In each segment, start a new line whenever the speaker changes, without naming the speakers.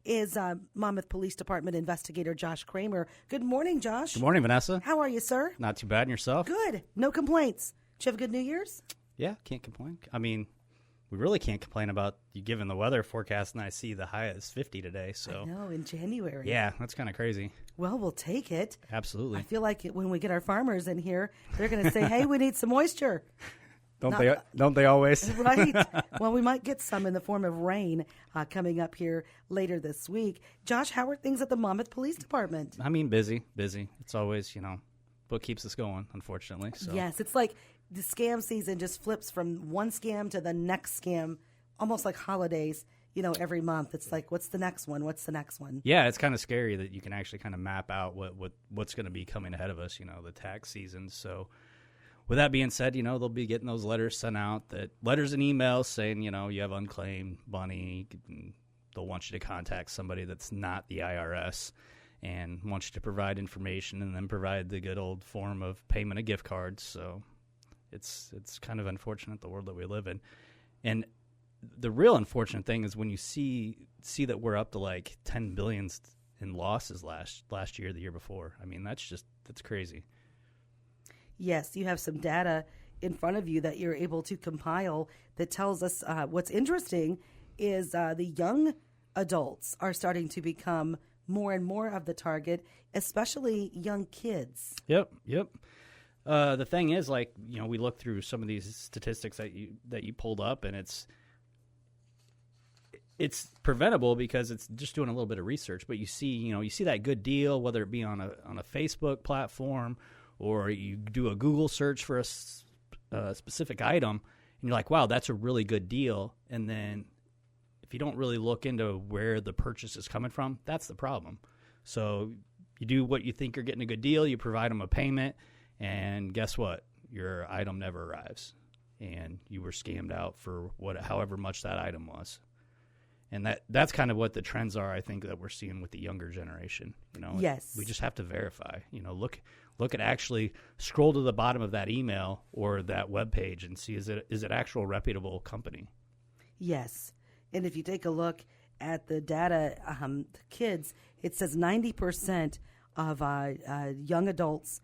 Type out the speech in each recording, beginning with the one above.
is Monmouth Police Department Investigator Josh Kramer. Good morning, Josh.
Good morning, Vanessa.
How are you, sir?
Not too bad. And yourself?
Good. No complaints. Did you have a good New Year's?
Yeah, can't complain. I mean, we really can't complain about you given the weather forecast, and I see the high is 50 today. So
I know, in January.
Yeah, that's kind of crazy.
Well, we'll take it.
Absolutely.
I feel like when we get our farmers in here, they're going to say, hey, we need some moisture.
Don't they always?
Right. Well, we might get some in the form of rain coming up here later this week. Josh, how are things at the Monmouth Police Department?
I mean, busy. It's always, what keeps us going, unfortunately. So.
Yes, it's like the scam season just flips from one scam to the next scam, almost like holidays, every month. It's like, what's the next one? What's the next one?
Yeah, it's kind of scary that you can actually kind of map out what's going to be coming ahead of us, the tax season. So with that being said, they'll be getting those letters sent out, letters and emails saying, you have unclaimed money. They'll want you to contact somebody that's not the IRS and want you to provide information and then provide the good old form of payment of gift cards. So it's kind of unfortunate, the world that we live in. And the real unfortunate thing is when you see that we're up to like 10 billion in losses last year, the year before. I mean, that's crazy.
Yes, you have some data in front of you that you're able to compile that tells us what's interesting is the young adults are starting to become more and more of the target, especially young kids.
Yep. The thing is, we look through some of these statistics that you pulled up, and it's preventable because it's just doing a little bit of research. But you see that good deal, whether it be on a Facebook platform or you do a Google search for a specific item, and you're like, wow, that's a really good deal. And then if you don't really look into where the purchase is coming from, that's the problem. So you do what you think you're getting a good deal, you provide them a payment, and guess what? Your item never arrives, and you were scammed out for however much that item was. And that's kind of what the trends are, I think, that we're seeing with the younger generation.
Yes.
We just have to verify. Look at actually scroll to the bottom of that email or that web page and see is it actual reputable company.
Yes. And if you take a look at the data, the kids, it says 90% of young adults,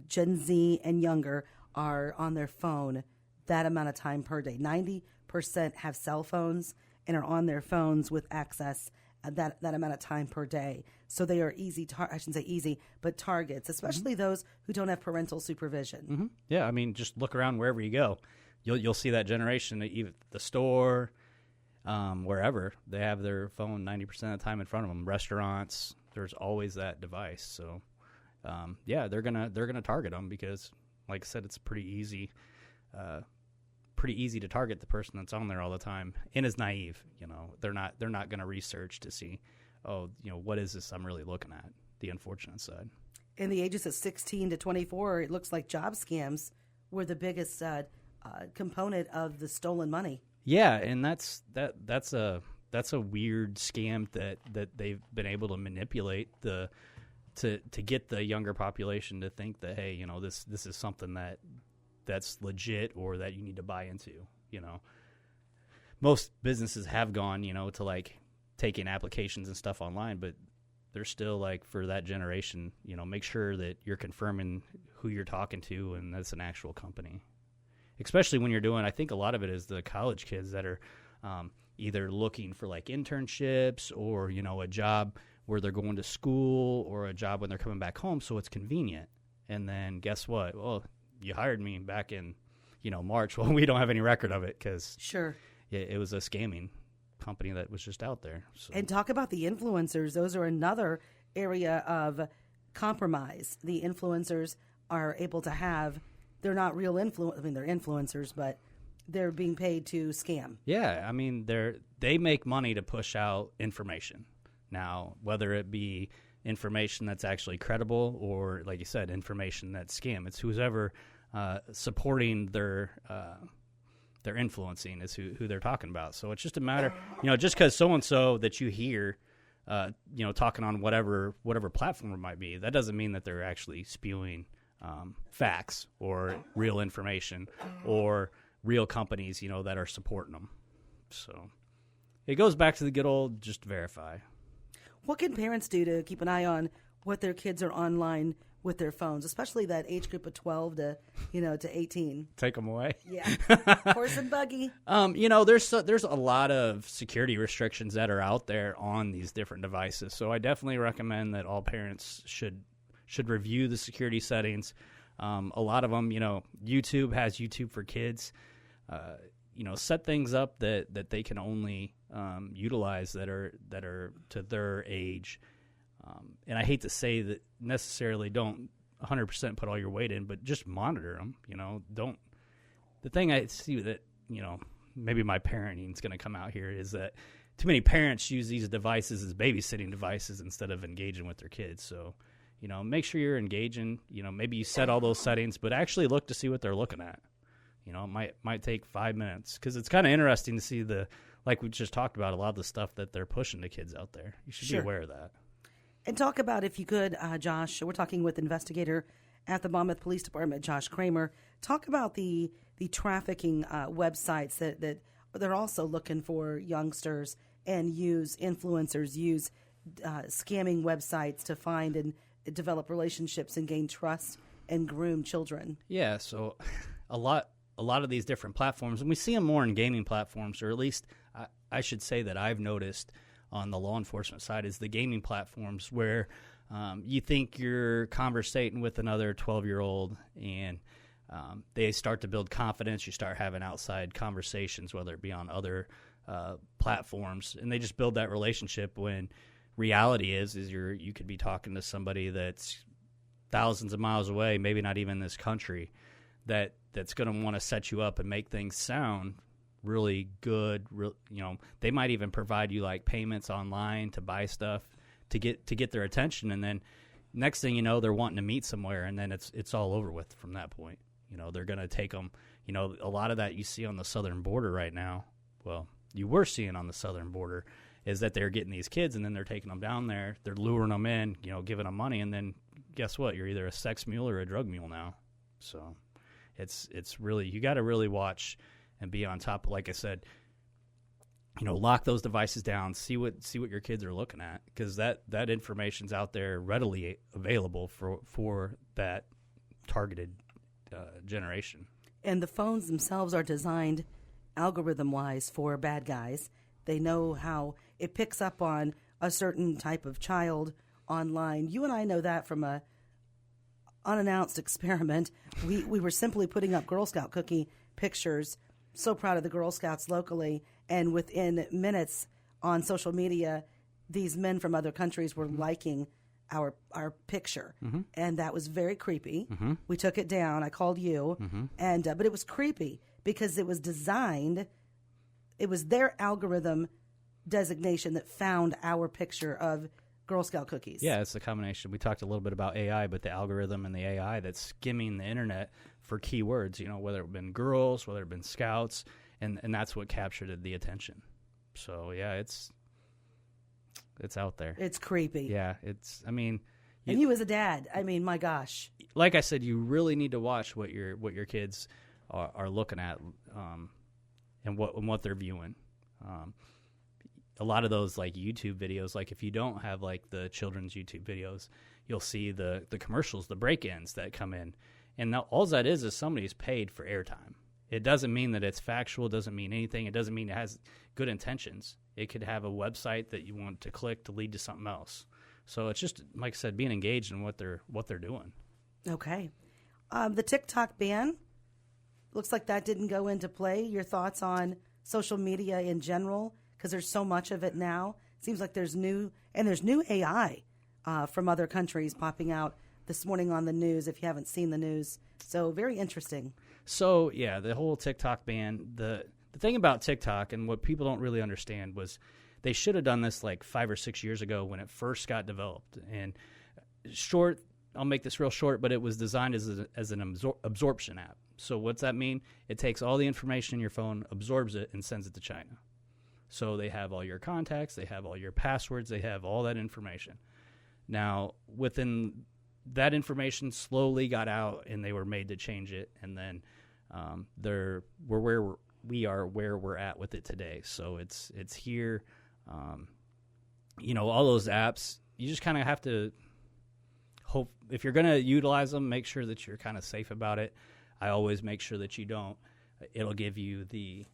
Gen Z and younger, are on their phone that amount of time per day. 90% have cell phones and are on their phones with access that amount of time per day. So they are I shouldn't say easy, but targets, especially those who don't have parental supervision.
Mm-hmm. Yeah, I mean, just look around wherever you go. You'll see that generation, even the store, wherever. They have their phone 90% of the time in front of them. Restaurants, there's always that device. So, they're gonna target them because, like I said, it's pretty easy to target the person that's on there all the time and is naive. They're not going to research to see, what is this I'm really looking at, the unfortunate side.
In the ages of 16 to 24, it looks like job scams were the biggest component of the stolen money.
Yeah, and that's a weird scam that they've been able to manipulate to get the younger population to think that, hey, this is something that's legit or that you need to buy into. Most businesses have gone, to like taking applications and stuff online, but they're still like, for that generation, make sure that you're confirming who you're talking to and that's an actual company. Especially when you're doing, I think a lot of it is the college kids that are either looking for like internships or, a job where they're going to school or a job when they're coming back home. So it's convenient. And then guess what? Well, you hired me back in, March. Well, we don't have any record of it because
sure,
it was a scamming company that was just out there. So.
And talk about the influencers. Those are another area of compromise. The influencers are able to have, they're not real they're influencers, but they're being paid to scam.
Yeah, I mean, they make money to push out information. Now, whether it be information that's actually credible or, like you said, information that's scam, it's who's ever supporting their influencing is who they're talking about. So it's just a matter, just because so-and-so that you hear, talking on whatever platform it might be, that doesn't mean that they're actually spewing facts or real information or real companies, that are supporting them. So it goes back to the good old just verify.
What can parents do to keep an eye on what their kids are online with their phones, especially that age group of 12 to 18?
Take them away.
Yeah. Horse and buggy.
There's a lot of security restrictions that are out there on these different devices. So I definitely recommend that all parents should review the security settings. A lot of them, YouTube has YouTube for Kids. Set things up that they can only utilize that are to their age. And I hate to say that necessarily don't 100% put all your weight in, but just monitor them. Don't. The thing I see that maybe my parenting is going to come out here is that too many parents use these devices as babysitting devices instead of engaging with their kids. So, make sure you're engaging. Maybe you set all those settings, but actually look to see what they're looking at. It might take 5 minutes because it's kind of interesting to see like we just talked about, a lot of the stuff that they're pushing to kids out there. You should be aware of that.
And talk about, if you could, Josh, we're talking with Investigator at the Monmouth Police Department, Josh Kramer. Talk about the trafficking websites that they're also looking for youngsters and use influencers, use scamming websites to find and develop relationships and gain trust and groom children.
Yeah, so a lot of these different platforms, and we see them more in gaming platforms, or at least I should say that I've noticed on the law enforcement side, is the gaming platforms where you think you're conversating with another 12-year-old and they start to build confidence. You start having outside conversations, whether it be on other platforms, and they just build that relationship when reality is you could be talking to somebody that's thousands of miles away, maybe not even in this country, that's going to want to set you up and make things sound really good. They might even provide you like payments online to buy stuff to get their attention, and then next thing you know, they're wanting to meet somewhere, and then it's all over with from that point. They're going to take them. A lot of that you see on the southern border right now. Well, you were seeing on the southern border is that they're getting these kids, and then they're taking them down there. They're luring them in, giving them money, and then guess what? You're either a sex mule or a drug mule now. So it's really, you got to really watch and be on top. Like I said, lock those devices down. See what your kids are looking at, because that information's out there readily available for that targeted generation.
And the phones themselves are designed algorithm-wise for bad guys. They know how it picks up on a certain type of child online. You and I know that from a unannounced experiment. We were simply putting up Girl Scout cookie pictures. So proud of the Girl Scouts locally, and within minutes on social media, these men from other countries were liking our picture, and that was very creepy. We took it down. I called you, and but it was creepy because it was designed. It was their algorithm designation that found our picture of Girl Scout cookies.
Yeah, it's the combination. We talked a little bit about AI, but the algorithm and the AI that's skimming the internet for keywords, whether it been girls, whether it been scouts, and that's what captured the attention. So yeah, it's out there.
It's creepy.
Yeah, and
you as a dad, my gosh.
Like I said, you really need to watch what your kids are looking at, and what they're viewing. A lot of those like YouTube videos, like if you don't have like the children's YouTube videos, you'll see the commercials, the break-ins that come in. And all that is somebody's paid for airtime. It doesn't mean that it's factual. It doesn't mean anything. It doesn't mean it has good intentions. It could have a website that you want to click to lead to something else. So it's just, like I said, being engaged in what they're doing.
Okay. The TikTok ban, looks like that didn't go into play. Your thoughts on social media in general? Because there's so much of it now. Seems like there's new AI from other countries popping out this morning on the news, if you haven't seen the news. So very interesting.
So, yeah, the whole TikTok ban, the thing about TikTok and what people don't really understand was they should have done this like 5 or 6 years ago when it first got developed. And I'll make this real short, but it was designed as an absorption app. So what's that mean? It takes all the information in your phone, absorbs it, and sends it to China. So they have all your contacts, they have all your passwords, they have all that information. Now, within that information slowly got out, and they were made to change it, and then we're where we're at with it today. So it's here. all those apps, you just kind of have to hope, if you're going to utilize them, make sure that you're kind of safe about it. I always make sure that you don't. It'll give you the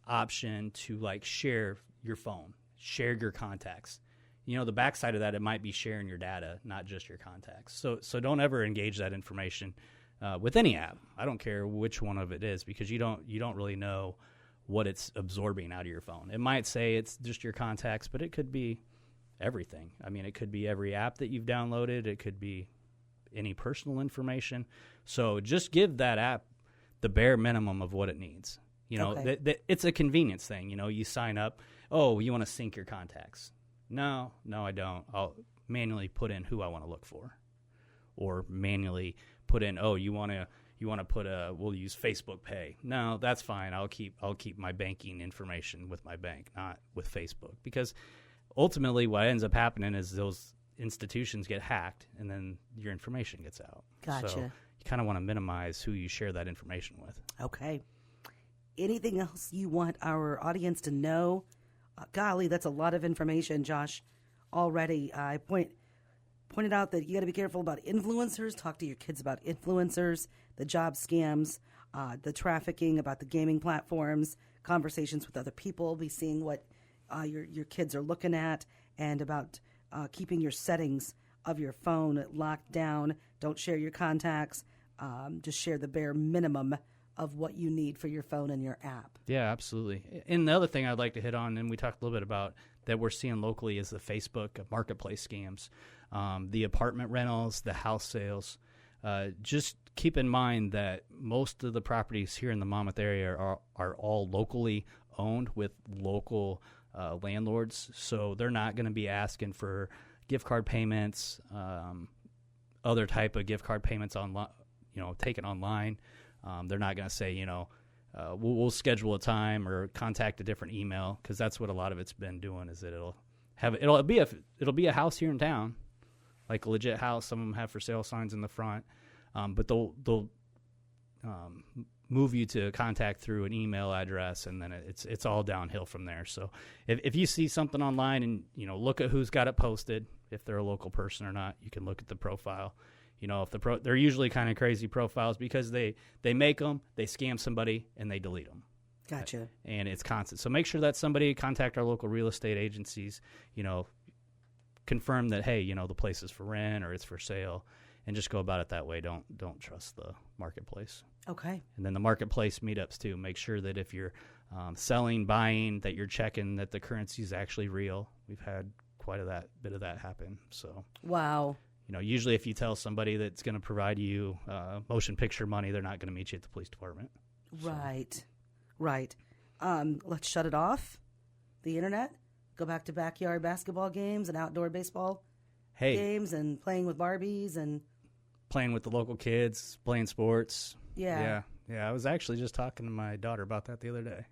option to like share your phone, share your contacts. The backside of that, it might be sharing your data, not just your contacts. So don't ever engage that information with any app. I don't care which one of it is, because you don't really know what it's absorbing out of your phone. It might say it's just your contacts, but it could be everything. I mean, it could be every app that you've downloaded. It could be any personal information. So just give that app the bare minimum of what it needs.
Okay.
It's a convenience thing. You sign up. Oh, you want to sync your contacts? No, I don't. I'll manually put in who I want to look for, or manually put in, oh, you want to put we'll use Facebook Pay. No, that's fine. I'll keep my banking information with my bank, not with Facebook, because ultimately what ends up happening is those institutions get hacked and then your information gets out.
Gotcha.
So you kind of want to minimize who you share that information with.
Okay. Anything else you want our audience to know? Golly, that's a lot of information, Josh. Already, I pointed out that you got to be careful about influencers. Talk to your kids about influencers, the job scams, the trafficking, about the gaming platforms, conversations with other people. Be seeing what your kids are looking at, and about keeping your settings of your phone locked down. Don't share your contacts. Just share the bare minimum of what you need for your phone and your app.
Yeah, absolutely. And the other thing I'd like to hit on, and we talked a little bit about that we're seeing locally, is the Facebook marketplace scams, the apartment rentals, the house sales. Just keep in mind that most of the properties here in the Monmouth area are all locally owned with local landlords, so they're not going to be asking for gift card payments, other type of gift card payments online, taken online. They're not going to say, we'll schedule a time or contact a different email, because that's what a lot of it's been doing. Is that it'll be a house here in town, like a legit house. Some of them have for sale signs in the front, but they'll move you to contact through an email address, and then it's all downhill from there. So if you see something online and look at who's got it posted, if they're a local person or not, you can look at the profile. If they're usually kind of crazy profiles, because they make them, they scam somebody, and they delete them.
Gotcha.
And it's constant. So make sure that somebody contact our local real estate agencies, confirm that, hey, the place is for rent or it's for sale, and just go about it that way. Don't trust the marketplace.
Okay.
And then the marketplace meetups too. Make sure that if you're selling, buying, that you're checking that the currency is actually real. We've had quite a bit of that happen. So.
Wow.
Usually if you tell somebody that's going to provide you motion picture money, they're not going to meet you at the police department. So.
Right. Let's shut it off, the internet, go back to backyard basketball games and outdoor baseball games, and playing with Barbies and
playing with the local kids, playing sports.
Yeah.
I was actually just talking to my daughter about that the other day.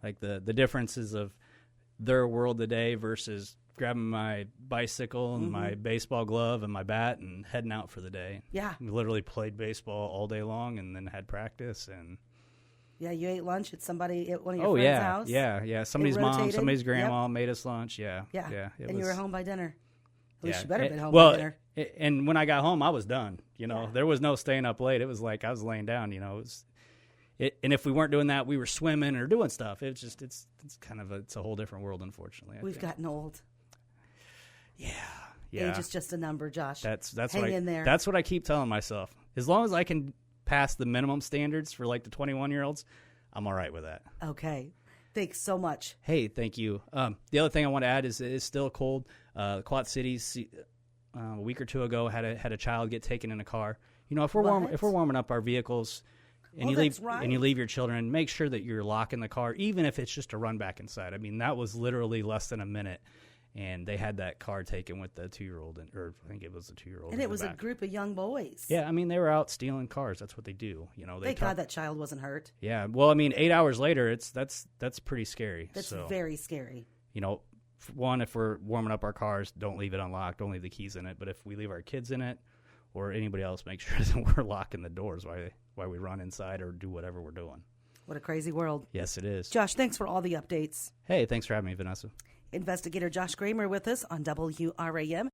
Like the differences of their world today versus grabbing my bicycle and my baseball glove and my bat and heading out for the day.
Yeah.
We literally played baseball all day long and then had practice. And
yeah, you ate lunch at one of your friend's house.
Yeah. Somebody's mom, somebody's grandma made us lunch. Yeah.
And you were home by dinner. At least you better have been home
by
dinner.
And when I got home, I was done. There was no staying up late. It was like I was laying down. And if we weren't doing that, we were swimming or doing stuff. It's kind of it's a whole different world, unfortunately.
We've gotten old.
Yeah.
Age is just a number, Josh.
That's
Hang in there.
That's what I keep telling myself. As long as I can pass the minimum standards for like the 21-year-olds, I'm all right with that.
Okay. Thanks so much.
Hey, thank you. The other thing I want to add is it's still cold. Quad Cities a week or two ago had a child get taken in a car. If we're warming up our vehicles and you leave your children, make sure that you're locking the car, even if it's just a run back inside. I mean, that was literally less than a minute. And they had that car taken with the 2-year-old, or I think it was a 2-year-old.
And it was a group of young boys.
Yeah, I mean, they were out stealing cars. That's what they do.
Thank God that child wasn't hurt.
Yeah, well, I mean, 8 hours later, that's pretty scary.
That's very scary.
One, if we're warming up our cars, don't leave it unlocked. Don't leave the keys in it. But if we leave our kids in it, or anybody else, make sure that we're locking the doors while we run inside or do whatever we're doing.
What a crazy world.
Yes, it is.
Josh, thanks for all the updates.
Hey, thanks for having me, Vanessa.
Investigator Josh Kramer with us on WRAM.